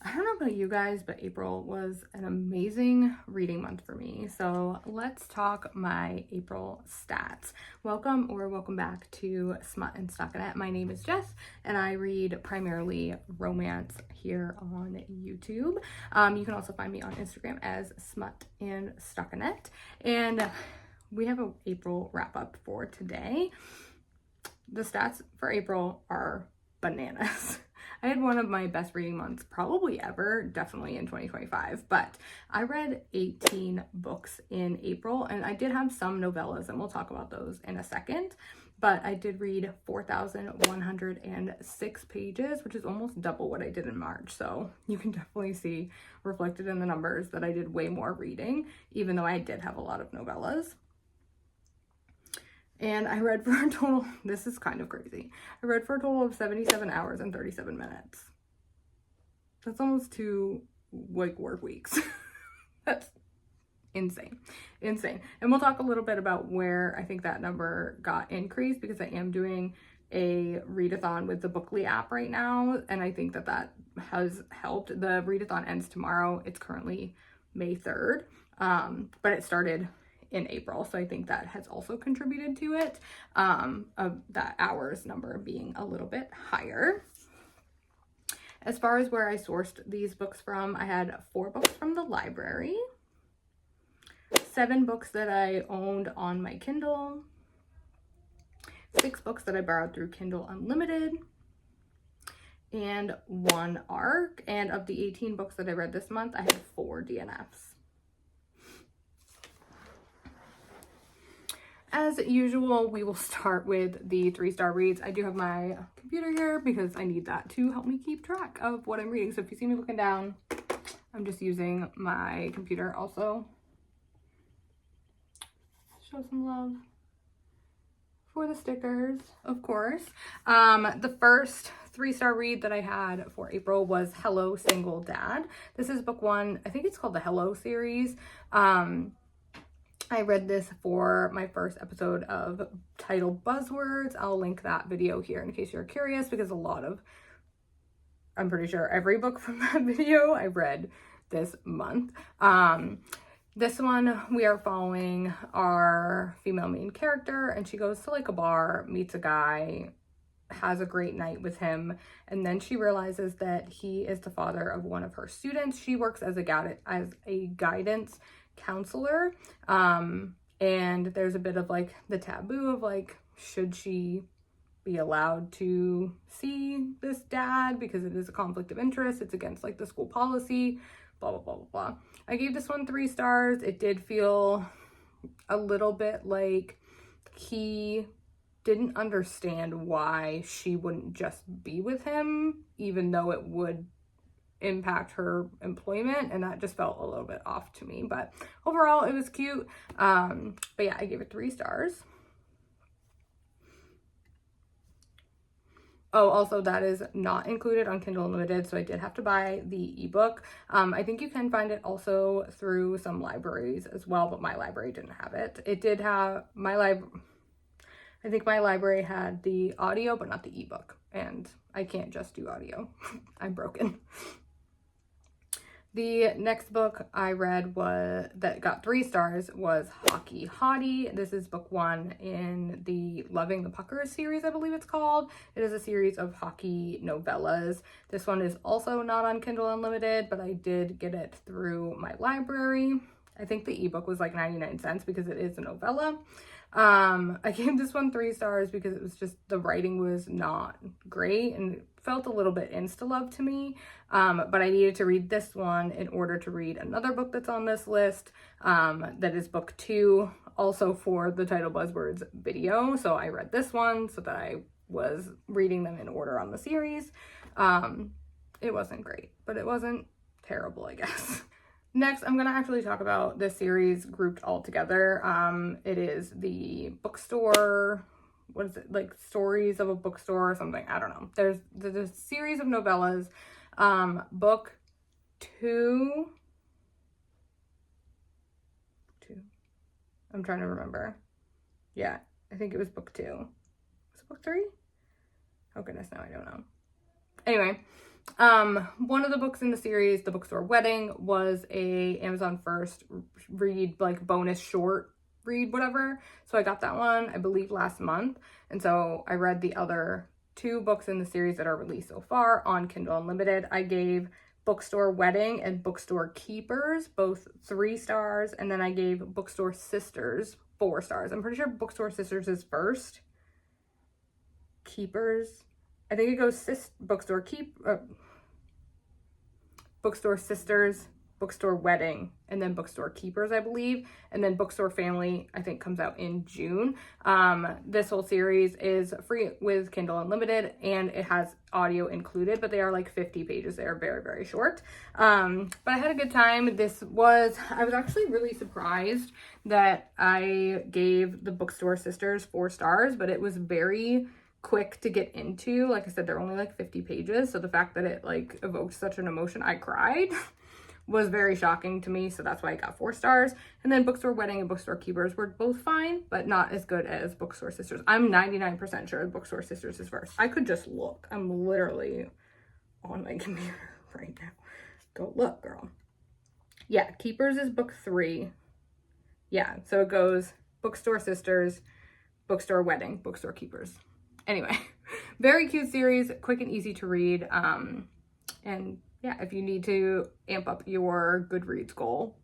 I don't know about you guys, but April was an amazing reading month for me. So let's talk my April stats. Welcome back to Smut and Stockinette. My name is Jess, and I read primarily romance here on YouTube. You can also find me on Instagram as Smut and Stockinette. And we have an April wrap up for today. The stats for April are bananas. I had one of my best reading months probably ever, definitely in 2025, but I read 18 books in April, and I did have some novellas, and we'll talk about those in a second, but I did read 4,106 pages, which is almost double what I did in March, so you can definitely see reflected in the numbers that I did way more reading, even though I did have a lot of novellas. And I read for a total, this is kind of crazy. I read for a total of 77 hours and 37 minutes. That's almost 2 work weeks. That's insane. And we'll talk a little bit about where I think that number got increased, because I am doing a readathon with the Bookly app right now. And I think that has helped. The readathon ends tomorrow. It's currently May 3rd. But it started in April, so I think that has also contributed to it, of that hours number being a little bit higher. As far as where I sourced these books from, I had 4 books from the library, 7 books that I owned on my Kindle, 6 books that I borrowed through Kindle Unlimited, and 1 ARC. And of the 18 books that I read this month, I had 4 DNFs. As usual, we will start with the 3-star reads. I do have my computer here because I need that to help me keep track of what I'm reading. So if you see me looking down, I'm just using my computer also. Show some love for the stickers, of course. The first 3-star read that I had for April was Hello Single Dad. This is book 1. I think it's called the Hello series. I read this for my first episode of Title Buzzwords. I'll link that video here in case you're curious, because I'm pretty sure every book from that video I read this month. This one, we are following our female main character, and she goes to like a bar, meets a guy, has a great night with him, and then she realizes that he is the father of one of her students. She works as a guidance counselor, and there's a bit of like the taboo of like, should she be allowed to see this dad because it is a conflict of interest, it's against like the school policy, blah blah blah blah blah. I gave this one 3 stars. It did feel a little bit like he didn't understand why she wouldn't just be with him, even though it would impact her employment, and that just felt a little bit off to me. But overall, it was cute. But yeah, I gave it 3 stars. Oh, also, that is not included on Kindle Unlimited, so I did have to buy the ebook. I think you can find it also through some libraries as well, but my library didn't have it. It did have I think my library had the audio, but not the ebook, and I can't just do audio. I'm broken. The next book I read that got 3 stars was Hockey Hottie. This is book 1 in the Loving the Puckers series, I believe it's called. It is a series of hockey novellas. This one is also not on Kindle Unlimited, but I did get it through my library. I think the ebook was like 99 cents because it is a novella. I gave this one 3 stars because it was just, the writing was not great and it felt a little bit insta-love to me. But I needed to read this one in order to read another book that's on this list, that is book 2, also for the Title Buzzwords video. So I read this one so that I was reading them in order on the series. It wasn't great, but it wasn't terrible, I guess. Next, I'm going to actually talk about this series grouped all together. It is the bookstore, what is it, like Stories of a Bookstore or something, I don't know. There's a series of novellas. Book 2, I'm trying to remember. Yeah, I think it was book 2. Was it book 3? Oh goodness, now I don't know. Anyway, One of the books in the series, The Bookstore Wedding, was a Amazon First read, like bonus short read, whatever. So I got that one, I believe, last month. And so I read the other 2 books in the series that are released so far on Kindle Unlimited. I gave Bookstore Wedding and Bookstore Keepers both 3 stars. And then I gave Bookstore Sisters 4 stars. I'm pretty sure Bookstore Sisters is first. Keepers, I think it goes Bookstore Sisters, Bookstore Wedding, and then Bookstore Keepers, I believe. And then Bookstore Family, I think, comes out in June. This whole series is free with Kindle Unlimited, and it has audio included, but they are like 50 pages. They are very, very short. But I had a good time. I was actually really surprised that I gave the Bookstore Sisters 4 stars, but it was very quick to get into. Like I said, they're only like 50 pages, so the fact that it like evoked such an emotion, I cried, was very shocking to me. So that's why I got 4 stars. And then Bookstore Wedding and Bookstore Keepers were both fine, but not as good as Bookstore Sisters. I'm 99% sure Bookstore Sisters is first. I could just look. I'm literally on my computer right now. Go look, girl. Yeah, Keepers is book 3. Yeah, so it goes Bookstore Sisters, Bookstore Wedding, Bookstore Keepers. Anyway, very cute series, quick and easy to read. And yeah, if you need to amp up your Goodreads goal,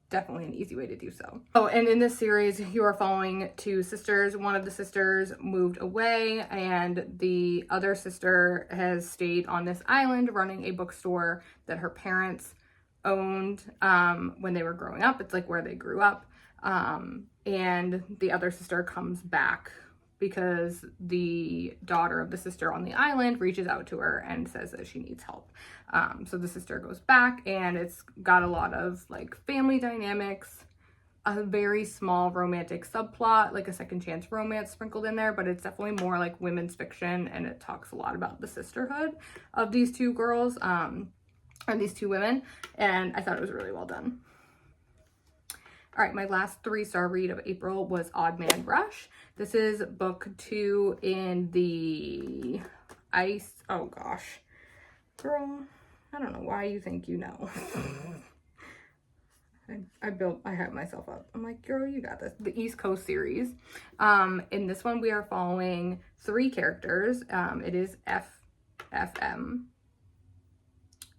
definitely an easy way to do so. Oh, and in this series, you are following 2 sisters. One of the sisters moved away, and the other sister has stayed on this island running a bookstore that her parents owned when they were growing up. It's like where they grew up. And the other sister comes back because the daughter of the sister on the island reaches out to her and says that she needs help. So the sister goes back, and it's got a lot of like family dynamics, a very small romantic subplot, like a second chance romance sprinkled in there, but it's definitely more like women's fiction, and it talks a lot about the sisterhood of these 2 girls, or these 2 women, and I thought it was really well done. All right, my last 3-star read of April was Odd Man Rush. This is book 2 in the oh gosh. Girl, I don't know why you think you know. I hyped myself up. I'm like, girl, you got this. The East Coast series. In this one, we are following 3 characters. It is FFM.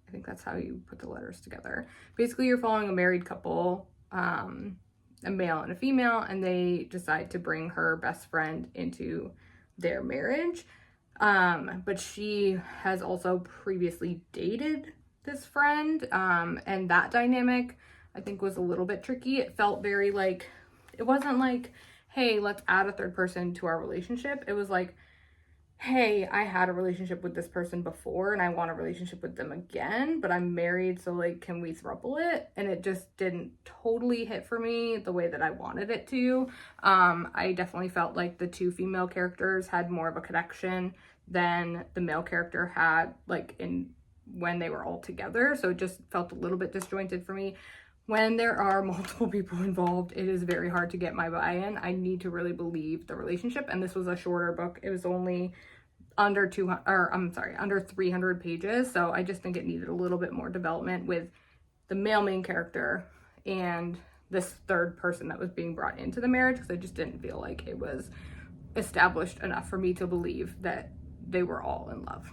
I think that's how you put the letters together. Basically, you're following a married couple, a male and a female, and they decide to bring her best friend into their marriage. But she has also previously dated this friend, and that dynamic I think was a little bit tricky. It felt very like, it wasn't like, hey, let's add a 3rd person to our relationship. It was like, hey, I had a relationship with this person before and I want a relationship with them again, but I'm married, so like, can we throuple it? And it just didn't totally hit for me the way that I wanted it to. I definitely felt like the 2 female characters had more of a connection than the male character had, like when they were all together. So it just felt a little bit disjointed for me. When there are multiple people involved, it is very hard to get my buy-in. I need to really believe the relationship, and this was a shorter book. It was only under 300 pages, so I just think it needed a little bit more development with the male main character and this 3rd person that was being brought into the marriage, because I just didn't feel like it was established enough for me to believe that they were all in love.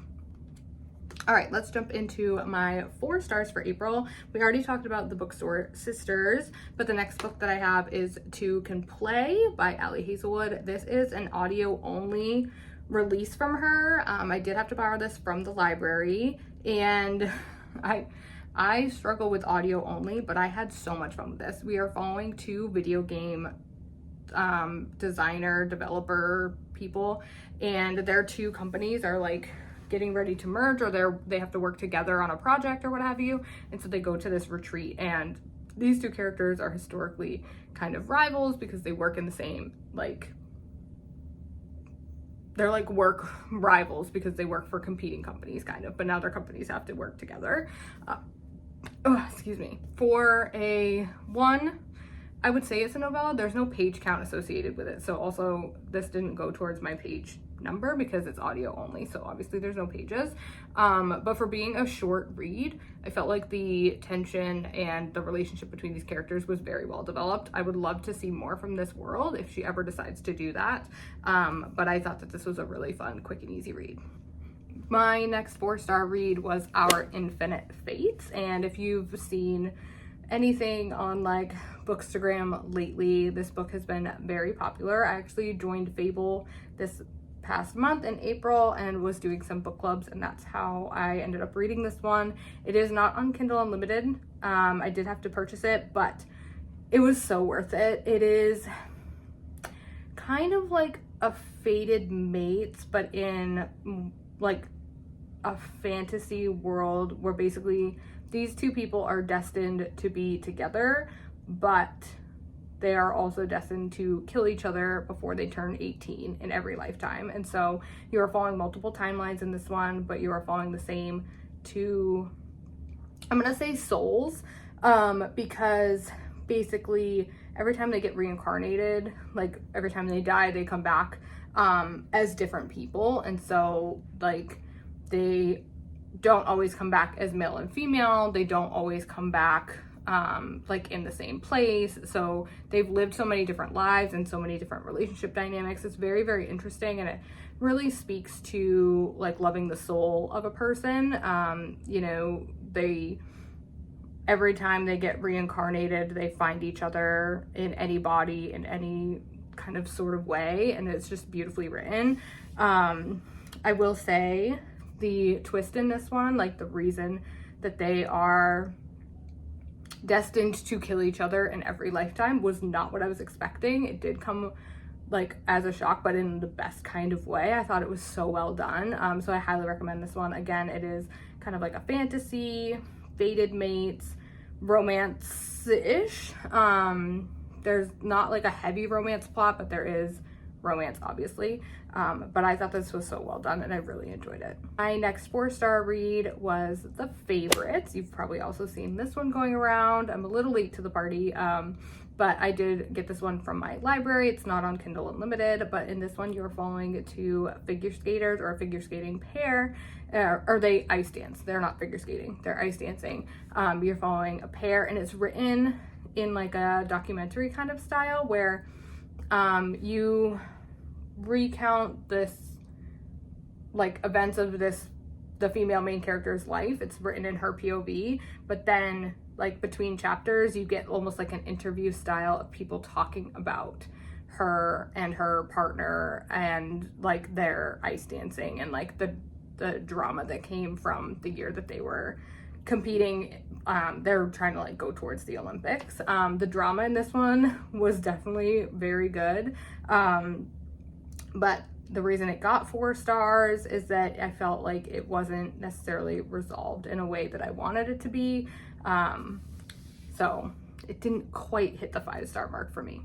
All right, let's jump into my 4 stars for April. We already talked about the Bookstore Sisters, but the next book that I have is Two Can Play by Allie Hazelwood. This is an audio only release from her. I did have to borrow this from the library, and I struggle with audio only, but I had so much fun with this. We are following 2 video game designer, developer people, and their 2 companies are like getting ready to merge, or they have to work together on a project or what have you, and so they go to this retreat, and these 2 characters are historically kind of rivals because they work in the same, like, they're like work rivals because they work for competing companies kind of, but now their companies have to work together. Excuse me. For a 1, I would say it's a novella. There's no page count associated with it. So also this didn't go towards my page number because it's audio only. So obviously there's no pages. But for being a short read, I felt like the tension and the relationship between these characters was very well developed. I would love to see more from this world if she ever decides to do that. But I thought that this was a really fun, quick and easy read. My next 4-star read was Our Infinite Fates. And if you've seen anything on like Bookstagram lately, this book has been very popular. I actually joined Fable this past month in April and was doing some book clubs, and that's how I ended up reading this one. It is not on Kindle Unlimited. I did have to purchase it, but it was so worth it. It is kind of like a Fated Mates, but in like a fantasy world where basically these two people are destined to be together, but they are also destined to kill each other before they turn 18 in every lifetime. And so you are following multiple timelines in this one, but you are following the same two, I'm gonna say souls, because basically every time they get reincarnated, like every time they die, they come back as different people. And so like they don't always come back as male and female. They don't always come back like in the same place. So they've lived so many different lives and so many different relationship dynamics. It's very, very interesting, and it really speaks to like loving the soul of a person. You know, every time they get reincarnated, they find each other in any body, in any kind of sort of way, and it's just beautifully written. I will say the twist in this one, like the reason that they are destined to kill each other in every lifetime, was not what I was expecting. It did come like as a shock, but in the best kind of way. I thought it was so well done. So I highly recommend this one. Again, it is kind of like a fantasy, Fated Mates, romance-ish. There's not like a heavy romance plot, but there is romance, obviously. But I thought this was so well done, and I really enjoyed it. My next 4-star read was The Favorites. You've probably also seen this one going around. I'm a little late to the party, but I did get this one from my library. It's not on Kindle Unlimited, but in this one you're following two figure skaters, or a figure skating pair, or they ice dance. They're not figure skating, they're ice dancing. You're following a pair, and it's written in like a documentary kind of style where you recount this like events of the female main character's life. It's written in her POV, but then like between chapters you get almost like an interview style of people talking about her and her partner and like their ice dancing and like the drama that came from the year that they were competing. They're trying to like go towards the Olympics. The drama in this one was definitely very good. But the reason it got 4 stars is that I felt like it wasn't necessarily resolved in a way that I wanted it to be. So it didn't quite hit the 5-star mark for me.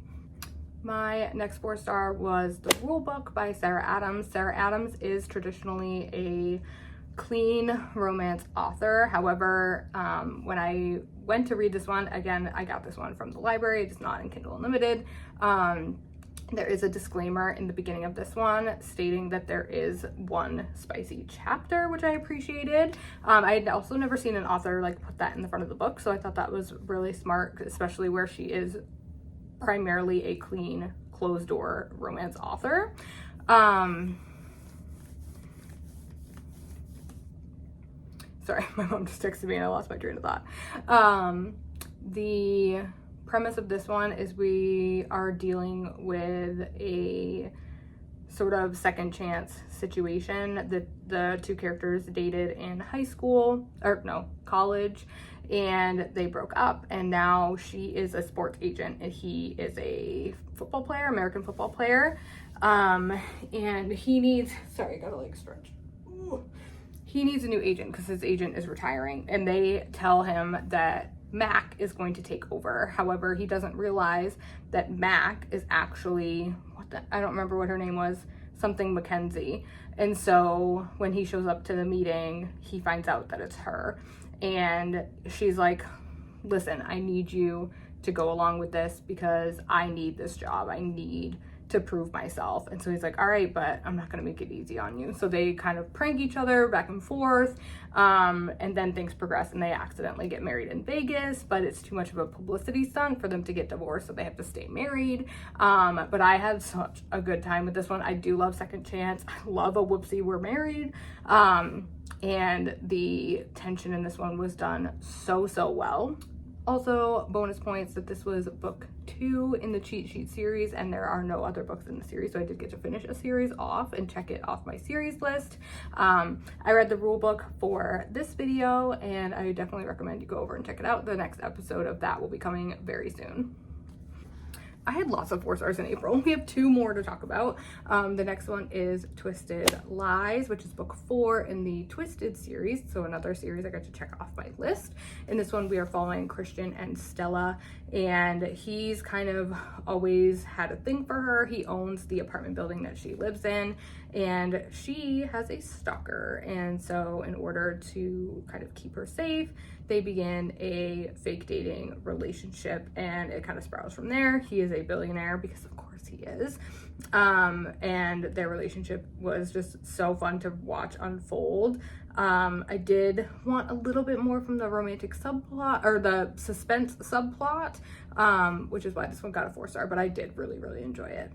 My next 4-star was The Rule Book by Sarah Adams. Sarah Adams is traditionally a clean romance author. However, when I went to read this one, again, I got this one from the library. It's not in Kindle Unlimited. There is a disclaimer in the beginning of this one stating that there is one spicy chapter, which I appreciated. I had also never seen an author like put that in the front of the book, so I thought that was really smart, especially where she is primarily a clean, closed-door romance author. Sorry, my mom just texted me and I lost my train of thought. The premise of this one is we are dealing with a sort of second chance situation. The two characters dated in high school, or no, college, and they broke up, and now she is a sports agent and he is a football player, American football player. And he needs, sorry, I got a leg stretch. Ooh. He needs a new agent because his agent is retiring, and they tell him that Mac is going to take over. However, he doesn't realize that Mac is actually, I don't remember what her name was, something Mackenzie. And so when he shows up to the meeting, he finds out that it's her. And she's like, listen, I need you to go along with this because I need this job. I need to prove myself. And so he's like, all right, but I'm not gonna make it easy on you. So they kind of prank each other back and forth, and then things progress and they accidentally get married in Vegas, but it's too much of a publicity stunt for them to get divorced, so they have to stay married. But I had such a good time with this one. I do love Second Chance. I love a whoopsie, we're married. And the tension in this one was done so well. Also, bonus points that this was book 2 in the cheat sheet series, and there are no other books in the series, so I did get to finish a series off and check it off my series list. I read the rule book for this video, and I definitely recommend you go over and check it out. The next episode of that will be coming very soon. I had lots of 4 stars in April. We have 2 more to talk about. The next one is Twisted Lies, which is book 4 in the Twisted series. So another series I got to check off my list. In this one, we are following Christian and Stella, and he's kind of always had a thing for her. He owns the apartment building that she lives in, and she has a stalker. And so in order to kind of keep her safe, they begin a fake dating relationship, and it kind of spirals from there. He is a billionaire because of course he is. And their relationship was just so fun to watch unfold. I did want a little bit more from the romantic subplot or the suspense subplot, which is why this one got a 4 star, but I did really enjoy it.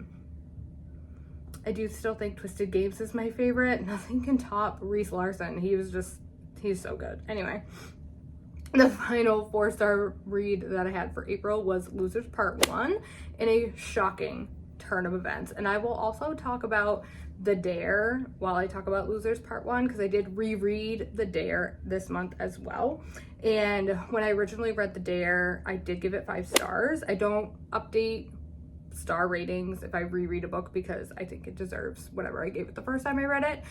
I do still think Twisted Games is my favorite. Nothing can top Reese Larson. He's so good. Anyway, the final 4 star read that I had for April was Losers Part 1 in a shocking turn of events. And I will also talk about The Dare while I talk about Losers Part 1, because I did reread The Dare this month as well. And when I originally read The Dare, I did give it 5 stars. I don't update star ratings if I reread a book because I think it deserves whatever I gave it the first time I read it.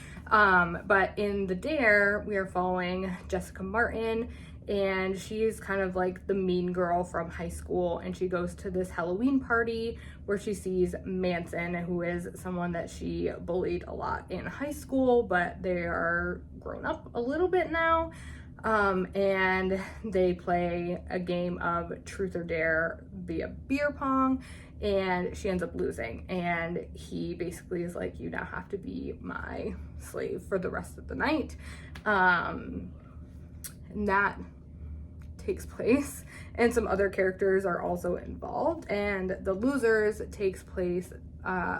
But in The Dare, we are following Jessica Martin, and she's kind of like the mean girl from high school, and she goes to this Halloween party where she sees Manson, who is someone that she bullied a lot in high school, but they are grown up a little bit now. And they play a game of truth or dare via beer pong, and she ends up losing, and he basically is like, you now have to be my slave for the rest of the night. And that takes place, and some other characters are also involved, and the Losers takes place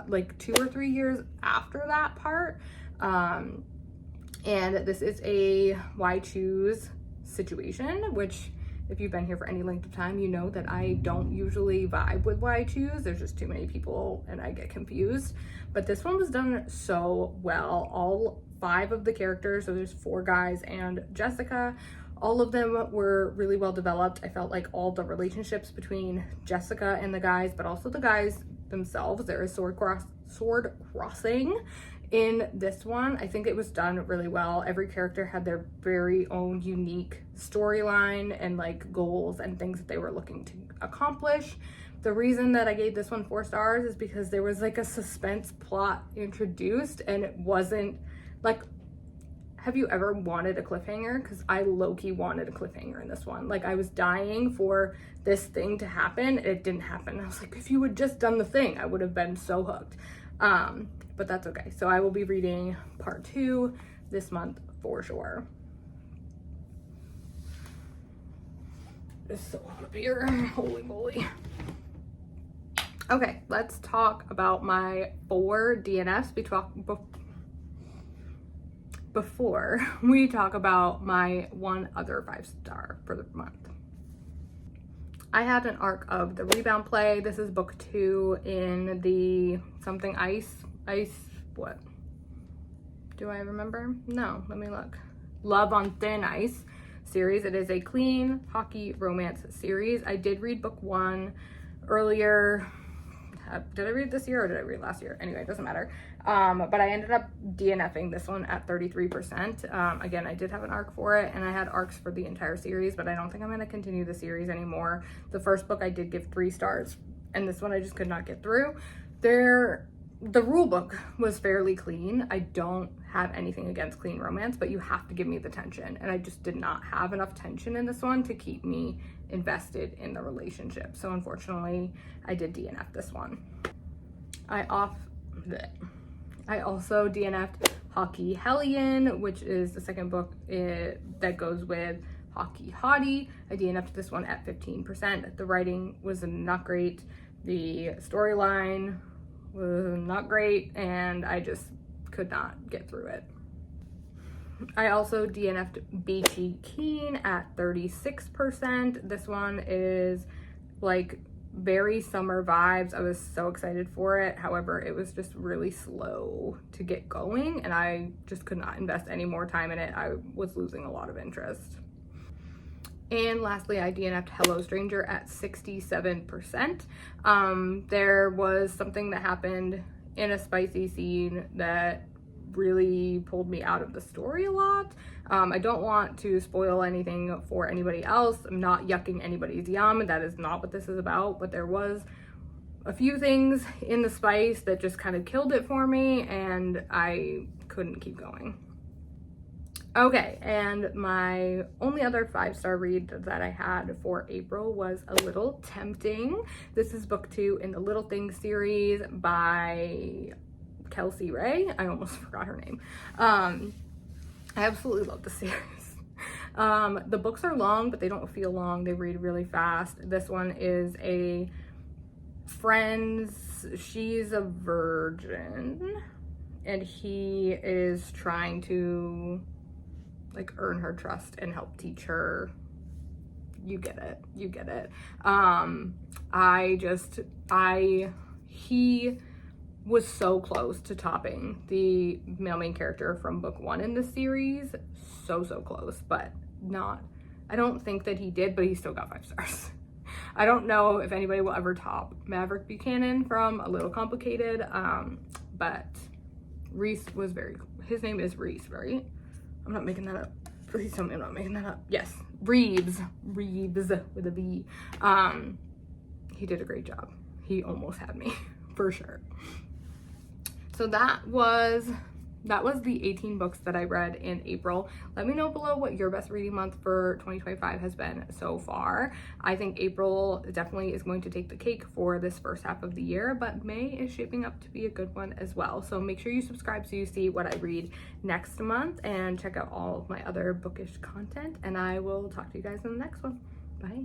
like 2 or 3 years after that part. And this is a why choose situation, which if you've been here for any length of time, you know that I don't usually vibe with why choose. There's just too many people and I get confused. But this one was done so well. All 5 of the characters, so there's 4 guys and Jessica, all of them were really well developed. I felt like all the relationships between Jessica and the guys, but also the guys themselves, there is sword crossing in this one. I think it was done really well. Every character had their very own unique storyline and like goals and things that they were looking to accomplish. The reason that I gave this one 4 stars is because there was like a suspense plot introduced, and it wasn't like, have you ever wanted a cliffhanger? Because I low-key wanted a cliffhanger in this one. Like, I was dying for this thing to happen. It didn't happen. I was like, if you had just done the thing, I would have been so hooked. But that's okay. So I will be reading part 2 this month for sure. It's so hot up here. Holy moly. Okay, let's talk about my 4 DNFs. Before we talk about my 1 other 5-star for the month. I had an arc of the Rebound play. This is book 2 in the something ice, what? Do I remember? No, let me look. Love on Thin Ice series. It is a clean hockey romance series. I did read book 1 earlier. Did I read this year or did I read last year? Anyway, it doesn't matter. But I ended up DNFing this one at 33%. Again, I did have an arc for it, and I had arcs for the entire series, but I don't think I'm going to continue the series anymore. The first book I did give 3 stars, and this one I just could not get through. There The rule book was fairly clean. I don't have anything against clean romance, but you have to give me the tension. And I just did not have enough tension in this one to keep me invested in the relationship. So unfortunately, I did DNF this one. I also DNF'd Hockey Hellion, which is the second book that goes with Hockey Hottie. I DNF'd this one at 15%. The writing was not great. The storyline was not great, and I just could not get through it. I also DNF'd Beachy Keen at 36%. This one is like very summer vibes. I was so excited for it. However, it was just really slow to get going, and I just could not invest any more time in it. I was losing a lot of interest. And lastly, I DNF'd Hello Stranger at 67%. There was something that happened in a spicy scene that really pulled me out of the story a lot. I don't want to spoil anything for anybody else. I'm not yucking anybody's yum. That is not what this is about, but there was a few things in the spice that just kind of killed it for me, and I couldn't keep going. Okay, and my only other 5-star read that I had for April was A Little Tempting. This is book 2 in the Little Things series by Kelsey Ray. I almost forgot her name. I absolutely love the series. The books are long, but they don't feel long. They read really fast. This one is a friend's, she's a virgin, and he is trying to like earn her trust and help teach her. You get it. He was so close to topping the male main character from book 1 in the series. So close, but not, I don't think that he did, but he still got 5 stars. I don't know if anybody will ever top Maverick Buchanan from A Little Complicated, but Reese was his name is Reese, right? I'm not making that up. Please tell me I'm not making that up. Yes, Reeves with a V. He did a great job. He almost had me, for sure. So that was the 18 books that I read in April. Let me know below what your best reading month for 2025 has been so far. I think April definitely is going to take the cake for this first half of the year, but May is shaping up to be a good one as well. So make sure you subscribe so you see what I read next month, and check out all of my other bookish content, and I will talk to you guys in the next one. Bye.